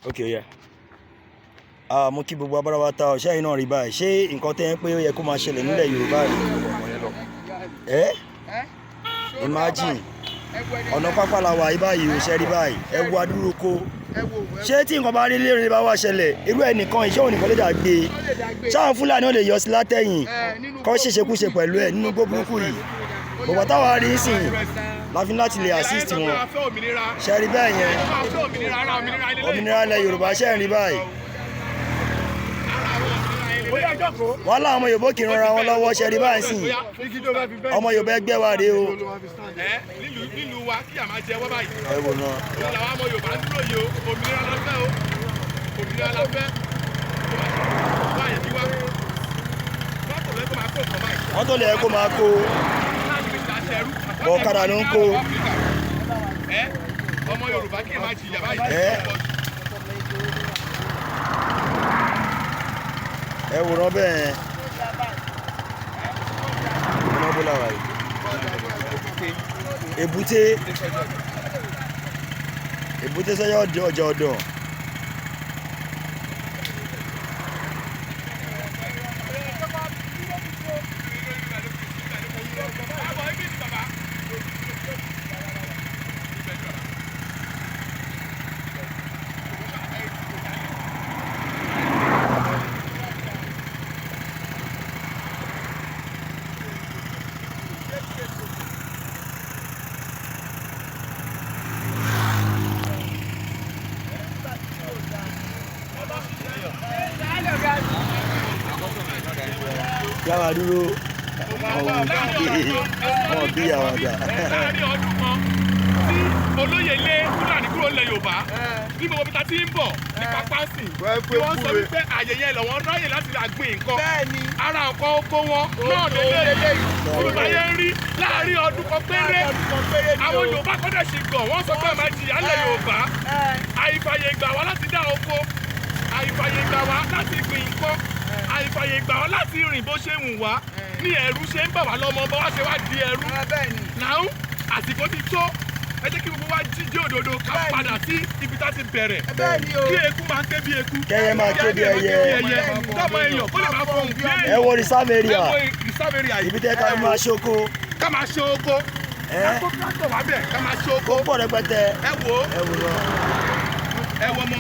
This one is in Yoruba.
Okay, yeah. Mo kí gbogbo abára wa ta ọ̀ṣẹ́ yìí náà rí báyìí. Ṣé nǹkan tẹ́ ń pé ó yẹ kó máa ṣẹlẹ̀ nílẹ̀ Yorùbá rí? Imagine ọ̀nà pápá la wà yìí báyìí ò ṣe rí báyìí. Ẹ wo adúrú ko. Ṣé tí nǹkan bá rí lérè bá wá ṣẹlẹ̀ irú ẹnìkan iṣẹ́ òní kan lè dà gbé? Ṣáwọn Fúlàní ò lè yọ sí látẹ̀yìn kọ́ ṣèṣekúṣe pẹ̀lú ẹ̀ nínú gbóburúkú yìí. Bọ̀bọ̀ táwa rí sìn láfi láti lè assist wọn. Ṣe rí bẹ́ẹ̀ yẹn. Òmìnira ilẹ̀ Yorùbá ṣe ń rí báyìí. Wọ́n láwọn ọmọ Yorùbá kì í ranra wọn lọ́wọ́ ṣe rí báyìí sìn. Ọmọ Yorùbá ẹgbẹ́ wa rèé o. Nílùú wa kí a máa jẹ wọ́n báyìí. Ẹ wò náà. Òun làwọn ọmọ Yorùbá ń dúró yìí o. Òmìnira la fẹ́ o. Òmìnira la fẹ́. Báyìí ti wá. Mọ́tò lẹ́ kó máa kó nǹkan báyìí. Mọ́tò lẹ́ kó máa kó. Ọ̀kadà ló ń kó. Ọmọ Yorùbá kí ẹ máa jìyà báyìí. Ẹ wòran bẹ́ẹ̀ ọmọ bọ́lá wa yìí èbúté sọ́yọ́ ọjọ́ ọdọ̀ yàrá dúró wọn bí àwọn àgbà. Láàárín ọdún kan tí olóyè lé Fúlàní kúrò lẹ̀ Yorùbá ní gbogbo bí ta ti ń bọ̀ ní pápásì tí wọ́n sọ wípé àyè yẹn lọ́wọ́ ráyè láti lè gbìn nǹkan ara nǹkan oko wọn náà lélẹ̀ Yorùbá yẹn ń rí láàárín ọdún kan péré àwọn Yorùbá kọ́dẹ̀ ṣì gàn wọ́n sọ pé máa jìyà lẹ̀ Yorùbá àìfàyè gbà wá láti dá oko àìfàyè gbà wá láti gbìn nǹkan àìfàyè gbà wá láti rìn bó ṣe wù wá ní ẹ̀rù ṣe ń bà wá lọ́mọ bá wá ṣe wá di ẹrú náà àsìkò ti tó ẹ jẹ́ kí gbogbo wa jíjẹ́ òdodo ká padà sí ibi tá ti bẹ̀rẹ̀ kí eku máa ké bí eku kẹ́yẹ máa ké bí ẹyẹ tọ́mọ èèyàn kó lè máa fọhùn bí èèyàn. ẹ wo reserve area ibi tẹ́ ká máa ṣoko. ká máa ṣe oko ká kó tractor wá bẹ̀ ká máa ṣe oko. ó pọ̀ rẹpẹtẹ. ẹ wo lọ ẹ wọ ọmọ